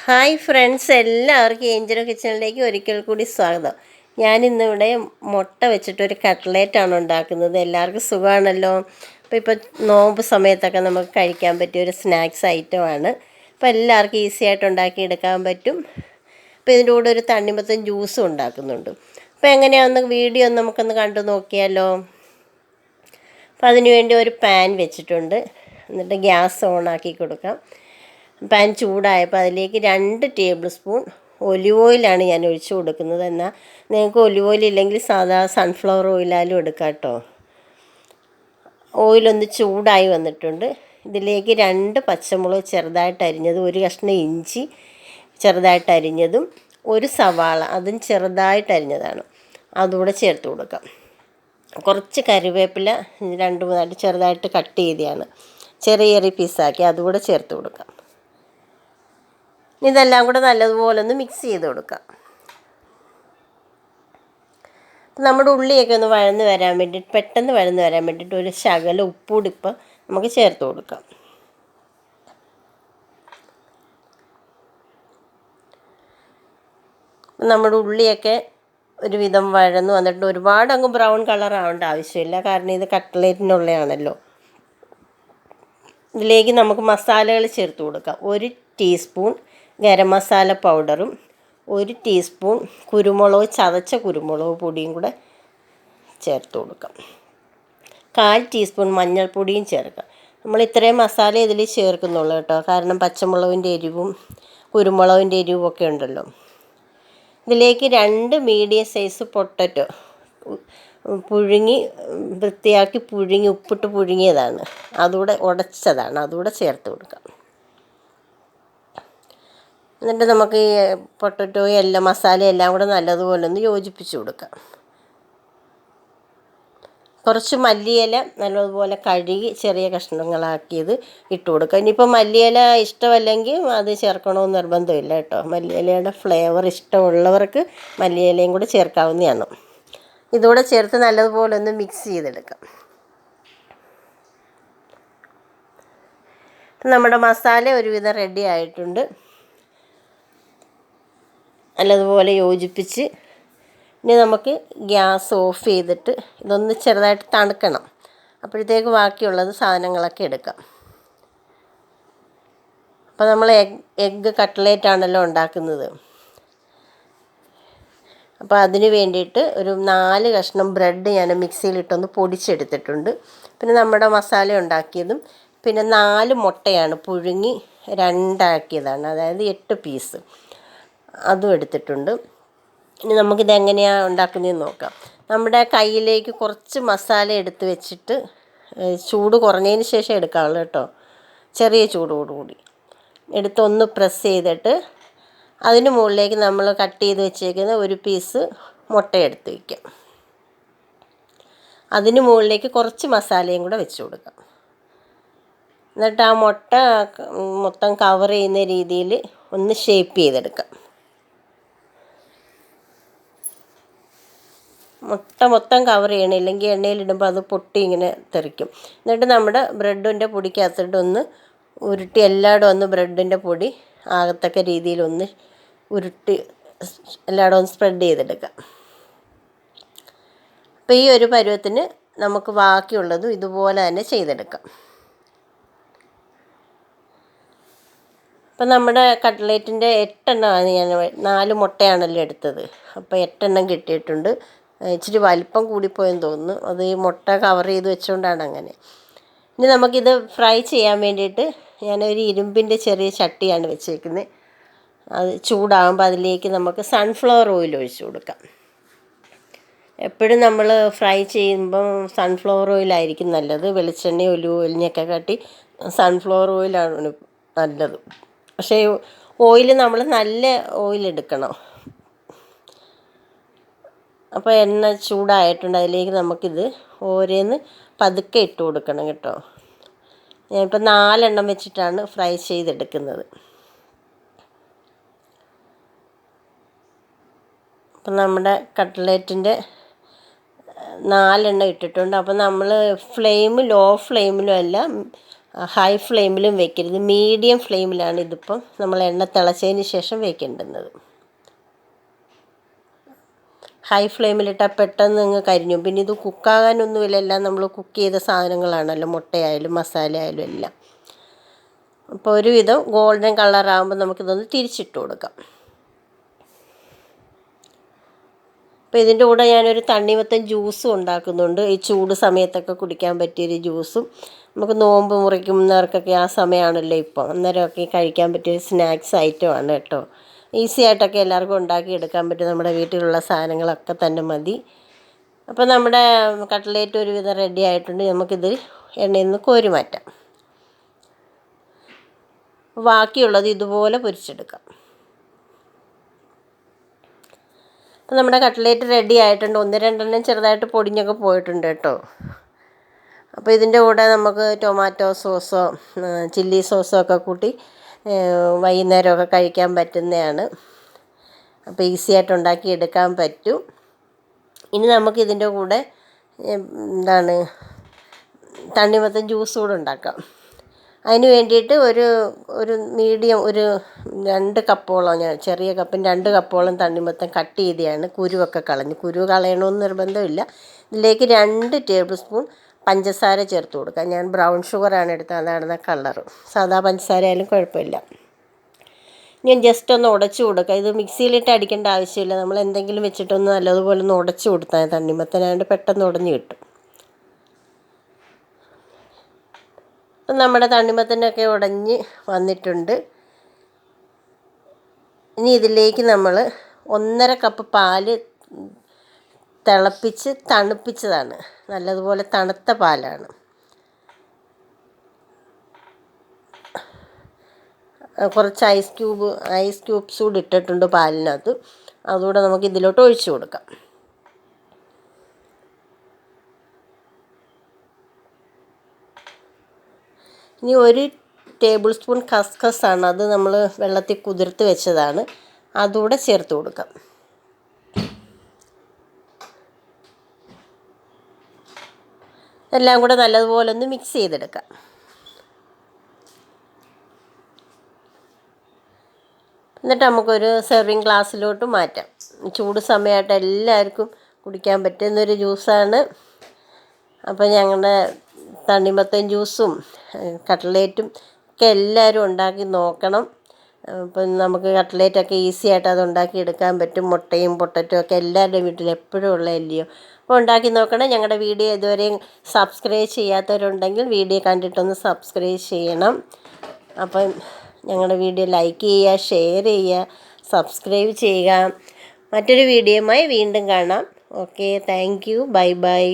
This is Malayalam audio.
ഹായ് ഫ്രണ്ട്സ്, എല്ലാവർക്കും ഏഞ്ചലോ കിച്ചണിലേക്ക് ഒരിക്കൽ കൂടി സ്വാഗതം. ഞാനിന്നിവിടെ മുട്ട വെച്ചിട്ടൊരു കട്ട്ലേറ്റാണ് ഉണ്ടാക്കുന്നത്. എല്ലാവർക്കും സുഖമാണല്ലോ. ഇപ്പോൾ നോമ്പ് സമയത്തൊക്കെ നമുക്ക് കഴിക്കാൻ പറ്റിയ ഒരു സ്നാക്സ് ഐറ്റമാണ്. അപ്പോൾ എല്ലാവർക്കും ഈസി ആയിട്ട് ഉണ്ടാക്കിയെടുക്കാൻ പറ്റും. അപ്പോൾ ഇതിൻ്റെ കൂടെ ഒരു തണ്ണിമത്തൻ ജ്യൂസും ഉണ്ടാക്കുന്നുണ്ട്. അപ്പോൾ എങ്ങനെയാണെന്ന് വീഡിയോ നമുക്കൊന്ന് കണ്ടു നോക്കിയാലോ. അപ്പോൾ അതിന് വേണ്ടി ഒരു പാൻ വെച്ചിട്ടുണ്ട്. എന്നിട്ട് ഗ്യാസ് ഓണാക്കി കൊടുക്കാം. പാൻ ചൂടായപ്പോൾ അതിലേക്ക് 2 ടേബിൾ സ്പൂൺ ഒലിവ് ഓയിലാണ് ഞാൻ ഒഴിച്ചു കൊടുക്കുന്നത്. എന്നാൽ നിങ്ങൾക്ക് ഒലിവ് ഓയിൽ ഇല്ലെങ്കിൽ സാധാ സൺഫ്ലവർ ഓയിലായാലും എടുക്കാം കേട്ടോ. ഓയിലൊന്ന് ചൂടായി വന്നിട്ടുണ്ട്. ഇതിലേക്ക് 2 പച്ചമുളക് ചെറുതായിട്ട് അരിഞ്ഞതും, 1 കഷ്ണം ഇഞ്ചി ചെറുതായിട്ട് അരിഞ്ഞതും, 1 സവാള അതും ചെറുതായിട്ട് അരിഞ്ഞതാണ്, അതുകൂടെ ചേർത്ത് കൊടുക്കാം. കുറച്ച് കറിവേപ്പില 2-3 ചെറുതായിട്ട് കട്ട് ചെയ്തതാണ്, ചെറിയ ചെറിയ പീസാക്കി അതുകൂടെ ചേർത്ത് കൊടുക്കാം. ഇതെല്ലാം കൂടെ നല്ലതുപോലെ ഒന്ന് മിക്സ് ചെയ്ത് കൊടുക്കാം. നമ്മുടെ ഉള്ളിയൊക്കെ ഒന്ന് വഴന്ന് വരാൻ വേണ്ടിയിട്ട്, പെട്ടെന്ന് വഴന്ന് വരാൻ വേണ്ടിയിട്ട് ഒരു ശകലം ഉപ്പുകൂടി ഇപ്പം നമുക്ക് ചേർത്ത് കൊടുക്കാം. നമ്മുടെ ഉള്ളിയൊക്കെ ഒരുവിധം വഴന്ന് വന്നിട്ട് ഒരുപാട് അങ്ങ് ബ്രൗൺ കളർ ആവേണ്ട ആവശ്യമില്ല, കാരണം ഇത് കട്ട്ലേറ്റിനുള്ളതാണല്ലോ. ഇതിലേക്ക് നമുക്ക് മസാലകൾ ചേർത്ത് കൊടുക്കാം. 1 ടീസ്പൂൺ ഗരം മസാല പൗഡറും 1 ടീസ്പൂൺ ചതച്ച കുരുമുളക് പൊടിയും കൂടെ ചേർത്ത് കൊടുക്കാം. 1/4 ടീസ്പൂൺ മഞ്ഞൾപ്പൊടിയും ചേർക്കാം. നമ്മൾ ഇത്രയും മസാല ഇതിൽ ചേർക്കുന്നുള്ളൂ കേട്ടോ, കാരണം പച്ചമുളകിൻ്റെ എരിവും കുരുമുളകിൻ്റെ എരിവും ഒക്കെ ഉണ്ടല്ലോ. ഇതിലേക്ക് 2 മീഡിയം സൈസ് പൊട്ടറ്റോ വൃത്തിയാക്കി ഉപ്പിട്ട് പുഴുങ്ങിയതാണ്, അതുകൂടെ ഉടച്ചതാണ്, അതുകൂടെ ചേർത്ത് കൊടുക്കാം. എന്നിട്ട് നമുക്ക് ഈ പൊട്ടറ്റോയും എല്ലാം മസാലയും എല്ലാം കൂടെ നല്ലതുപോലെ ഒന്ന് യോജിപ്പിച്ച് കൊടുക്കാം. കുറച്ച് മല്ലിയില നല്ലതുപോലെ കഴുകി ചെറിയ കഷ്ണങ്ങളാക്കിയത് ഇട്ട് കൊടുക്കുക. ഇനിയിപ്പോൾ മല്ലിയില ഇഷ്ടമല്ലെങ്കിൽ അത് ചേർക്കണമെന്ന് നിർബന്ധമില്ല കേട്ടോ. മല്ലിയിലയുടെ ഫ്ലേവർ ഇഷ്ടമുള്ളവർക്ക് മല്ലിയിലയും കൂടെ ചേർക്കാവുന്നതാണ്. ഇതുകൂടെ ചേർത്ത് നല്ലതുപോലെ ഒന്ന് മിക്സ് ചെയ്തെടുക്കാം. നമ്മുടെ മസാല ഒരുവിധം റെഡി ആയിട്ടുണ്ട്. നല്ലതുപോലെ യോജിപ്പിച്ച് ഇനി നമുക്ക് ഗ്യാസ് ഓഫ് ചെയ്തിട്ട് ഇതൊന്ന് ചെറുതായിട്ട് തണുക്കണം. അപ്പോഴത്തേക്ക് ബാക്കിയുള്ളത് സാധനങ്ങളൊക്കെ എടുക്കാം. അപ്പോൾ നമ്മൾ എഗ്ഗ് കട്ട്ലേറ്റ് ആണല്ലോ ഉണ്ടാക്കുന്നത്. അപ്പോൾ അതിന് വേണ്ടിയിട്ട് ഒരു 4 കഷ്ണം ബ്രെഡ് ഞാൻ മിക്സിയിലിട്ടൊന്ന് പൊടിച്ചെടുത്തിട്ടുണ്ട്. പിന്നെ നമ്മുടെ മസാല ഉണ്ടാക്കിയതും, പിന്നെ 4 മുട്ടയാണ് പുഴുങ്ങി 2 ആക്കിയതാണ്, അതായത് 8 പീസ് അതും എടുത്തിട്ടുണ്ട്. ഇനി നമുക്കിത് എങ്ങനെയാണ് ഉണ്ടാക്കുന്നതെന്ന് നോക്കാം. നമ്മുടെ കയ്യിലേക്ക് കുറച്ച് മസാല എടുത്ത് വെച്ചിട്ട് ചൂട് കുറഞ്ഞതിന് ശേഷം എടുക്കാവുള്ളൂ കേട്ടോ. ചെറിയ ചൂടോടുകൂടി എടുത്ത് ഒന്ന് പ്രസ് ചെയ്തിട്ട് അതിന് മുകളിലേക്ക് നമ്മൾ കട്ട് ചെയ്ത് വെച്ചേക്കുന്ന 1 പീസ് മുട്ട എടുത്ത് വയ്ക്കാം. അതിന് മുകളിലേക്ക് കുറച്ച് മസാലയും കൂടെ വെച്ച് കൊടുക്കാം. എന്നിട്ട് ആ മുട്ട മൊത്തം കവർ ചെയ്യുന്ന രീതിയിൽ ഒന്ന് ഷേപ്പ് ചെയ്തെടുക്കാം. മുട്ട മൊത്തം കവർ ചെയ്യണം, ഇല്ലെങ്കിൽ എണ്ണയിലിടുമ്പോൾ അത് പൊട്ടി ഇങ്ങനെ തെറിക്കും. എന്നിട്ട് നമ്മുടെ ബ്രെഡിൻ്റെ പൊടിക്കകത്തിട്ട് ഒന്ന് ഉരുട്ടി എല്ലായിടും ഒന്ന് ബ്രെഡിൻ്റെ പൊടി ആകത്തക്ക രീതിയിലൊന്ന് ഉരുട്ടി എല്ലായിടും ഒന്ന് സ്പ്രെഡ് ചെയ്തെടുക്കാം. അപ്പോൾ ഈ ഒരു പരുവത്തിന് നമുക്ക് ബാക്കിയുള്ളതും ഇതുപോലെ തന്നെ ചെയ്തെടുക്കാം. അപ്പം നമ്മുടെ കട്ട്ലേറ്റിൻ്റെ 8 എണ്ണമാണ് ഞാൻ 4 മുട്ടയാണല്ലോ എടുത്തത്. അപ്പോൾ 8 എണ്ണം കിട്ടിയിട്ടുണ്ട്. ഇച്ചിരി വലിപ്പം കൂടിപ്പോയെന്ന് തോന്നുന്നു, അത് ഈ മുട്ട കവർ ചെയ്ത് വെച്ചുകൊണ്ടാണ് അങ്ങനെ. ഇനി നമുക്കിത് ഫ്രൈ ചെയ്യാൻ വേണ്ടിയിട്ട് ഞാനൊരു ഇരുമ്പിൻ്റെ ചെറിയ ചട്ടിയാണ് വെച്ചേക്കുന്നത്. അത് ചൂടാകുമ്പോൾ അതിലേക്ക് നമുക്ക് സൺഫ്ലവർ ഓയിൽ ഒഴിച്ച് കൊടുക്കാം. എപ്പോഴും നമ്മൾ ഫ്രൈ ചെയ്യുമ്പം സൺഫ്ലവർ ഓയിലായിരിക്കും നല്ലത്. വെളിച്ചെണ്ണ ഒലിവ് ഓയിലിനെയൊക്കെ കാട്ടി സൺഫ്ലവർ ഓയിലാണ് നല്ലത്. പക്ഷേ ഓയിൽ നമ്മൾ നല്ല ഓയിൽ എടുക്കണം. അപ്പോൾ എണ്ണ ചൂടായിട്ടുണ്ട്, അതിലേക്ക് നമുക്കിത് ഓരോന്ന് പതുക്കെ ഇട്ട് കൊടുക്കണം കേട്ടോ. ഞാനിപ്പോൾ 4 എണ്ണം വെച്ചിട്ടാണ് ഫ്രൈ ചെയ്തെടുക്കുന്നത്. അപ്പം നമ്മുടെ കട്ട്ലേറ്റിൻ്റെ 4 എണ്ണം ഇട്ടിട്ടുണ്ട്. അപ്പോൾ നമ്മൾ ലോ ഫ്ലെയിമിലും അല്ല ഹൈ ഫ്ലെയിമിലും വെക്കരുത്, മീഡിയം ഫ്ലെയിമിലാണ് ഇതിപ്പം നമ്മൾ എണ്ണ തിളച്ചതിന് ശേഷം വെക്കേണ്ടുന്നത്. ഹൈ ഫ്ലെയിമിലിട്ടാൽ പെട്ടെന്ന് അങ്ങ് കരിഞ്ഞു. പിന്നെ ഇത് കുക്കാകാനൊന്നുമില്ല, എല്ലാം നമ്മൾ കുക്ക് ചെയ്ത സാധനങ്ങളാണല്ലോ, മുട്ടയായാലും മസാല ആയാലും എല്ലാം. അപ്പോൾ ഒരുവിധം ഗോൾഡൻ കളറാകുമ്പോൾ നമുക്കിതൊന്ന് തിരിച്ചിട്ട് കൊടുക്കാം. അപ്പോൾ ഇതിൻ്റെ കൂടെ ഞാനൊരു തണ്ണിമത്തൻ ജ്യൂസും ഉണ്ടാക്കുന്നുണ്ട്. ഈ ചൂട് സമയത്തൊക്കെ കുടിക്കാൻ പറ്റിയൊരു ജ്യൂസും, നമുക്ക് നോമ്പ് മുറിക്കുന്നവർക്കൊക്കെ ആ സമയമാണല്ലോ ഇപ്പോൾ, അന്നേരമൊക്കെ കഴിക്കാൻ പറ്റിയൊരു സ്നാക്സ് ഐറ്റമാണ് കേട്ടോ. ഈസി ആയിട്ടൊക്കെ എല്ലാവർക്കും ഉണ്ടാക്കി എടുക്കാൻ പറ്റും, നമ്മുടെ വീട്ടിലുള്ള സാധനങ്ങളൊക്കെ തന്നെ മതി. അപ്പോൾ നമ്മുടെ കട്ട്ലേറ്റ് ഒരുവിധം റെഡി ആയിട്ടുണ്ട്. നമുക്കിത് എണ്ണയിൽ നിന്ന് കോരി മാറ്റാം. ബാക്കിയുള്ളത് ഇതുപോലെ പൊരിച്ചെടുക്കാം. അപ്പോൾ നമ്മുടെ കട്ട്ലേറ്റ് റെഡി ആയിട്ടുണ്ട്. 1-2 ചെറുതായിട്ട് പൊടിഞ്ഞൊക്കെ പോയിട്ടുണ്ട് കേട്ടോ. അപ്പോൾ ഇതിൻ്റെ കൂടെ നമുക്ക് ടൊമാറ്റോ സോസോ ചില്ലി സോസോ ഒക്കെ കൂട്ടി വൈകുന്നേരമൊക്കെ കഴിക്കാൻ പറ്റുന്നതാണ്. അപ്പോൾ ഈസി ആയിട്ട് ഉണ്ടാക്കി എടുക്കാൻ പറ്റും. ഇനി നമുക്ക് ഇതിൻ്റെ കൂടെ തണ്ണിമത്തൻ ജ്യൂസ് കൂടെ ഉണ്ടാക്കാം. അതിന് വേണ്ടിയിട്ട് ഒരു മീഡിയം 2 കപ്പോളം, ഞാൻ ചെറിയ കപ്പിന് 2 കപ്പോളം തണ്ണിമത്തൻ കട്ട് ചെയ്തെയാണ്, കുരുവൊക്കെ കളഞ്ഞ്. കുരു കളയണമെന്ന് നിർബന്ധമില്ല. ഇതിലേക്ക് 2 ടേബിൾ സ്പൂൺ പഞ്ചസാര ചേർത്ത് കൊടുക്കുക. ഞാൻ ബ്രൗൺ ഷുഗറാണ് എടുത്തത്, അതാണ് കളറ്. സാധാ പഞ്ചസാര ആയാലും കുഴപ്പമില്ല. ഞാൻ ജസ്റ്റ് ഒന്ന് ഉടച്ചു കൊടുക്കുക. ഇത് മിക്സിയിലിട്ട് അടിക്കേണ്ട ആവശ്യമില്ല, നമ്മൾ എന്തെങ്കിലും വെച്ചിട്ടൊന്ന് നല്ലതുപോലെ ഒന്ന് ഉടച്ചു കൊടുത്താൽ തണ്ണിമത്തനായതുകൊണ്ട് പെട്ടെന്ന് ഉടഞ്ഞു കിട്ടും. നമ്മുടെ തണ്ണിമത്തനൊക്കെ ഉടഞ്ഞ് വന്നിട്ടുണ്ട്. ഇനി ഇതിലേക്ക് നമ്മൾ 1.5 കപ്പ് പാല് തിളപ്പിച്ച് തണുപ്പിച്ചതാണ്, നല്ലതുപോലെ തണുത്ത പാലാണ്. കുറച്ച് ഐസ് ക്യൂബ്സ് കൂടി ഇട്ടിട്ടുണ്ട് പാലിനകത്ത്, അതുകൂടെ നമുക്ക് ഇതിലോട്ട് ഒഴിച്ചു കൊടുക്കാം. ഇനി 1 ടേബിൾ സ്പൂൺ കസ്കസാണ്, അത് നമ്മൾ വെള്ളത്തിൽ കുതിർത്ത് വെച്ചതാണ്, അതുകൂടെ ചേർത്ത് കൊടുക്കാം. എല്ലാം കൂടെ നല്ലതുപോലെ ഒന്ന് മിക്സ് ചെയ്തെടുക്കാം. എന്നിട്ട് നമുക്കൊരു സെർവിങ് ഗ്ലാസ്സിലോട്ട് മാറ്റാം. ചൂട് സമയമായിട്ട് എല്ലാവർക്കും കുടിക്കാൻ പറ്റുന്നൊരു ജ്യൂസാണ്. അപ്പോൾ ഞങ്ങളുടെ തണ്ണിമത്തൻ ജ്യൂസും കട്ട്ലേറ്റും ഒക്കെ എല്ലാവരും ഉണ്ടാക്കി നോക്കണം. അപ്പം നമുക്ക് കട്ട്ലേറ്റൊക്കെ ഈസി ആയിട്ട് അത് ഉണ്ടാക്കി എടുക്കാൻ പറ്റും. മുട്ടയും പൊട്ടറ്റോ ഒക്കെ എല്ലാവരുടെയും വീട്ടിൽ എപ്പോഴും ഉള്ളതല്ലയോ. അപ്പോൾ ഉണ്ടാക്കി നോക്കണം. ഞങ്ങളുടെ വീഡിയോ ഇതുവരെയും സബ്സ്ക്രൈബ് ചെയ്യാത്തവരുണ്ടെങ്കിൽ വീഡിയോ കണ്ടിട്ടൊന്ന് സബ്സ്ക്രൈബ് ചെയ്യണം. അപ്പം ഞങ്ങളുടെ വീഡിയോ ലൈക്ക് ചെയ്യുക, ഷെയർ ചെയ്യുക, സബ്സ്ക്രൈബ് ചെയ്യുക. മറ്റൊരു വീഡിയോയുമായി വീണ്ടും കാണാം. Okay, thank you, bye bye.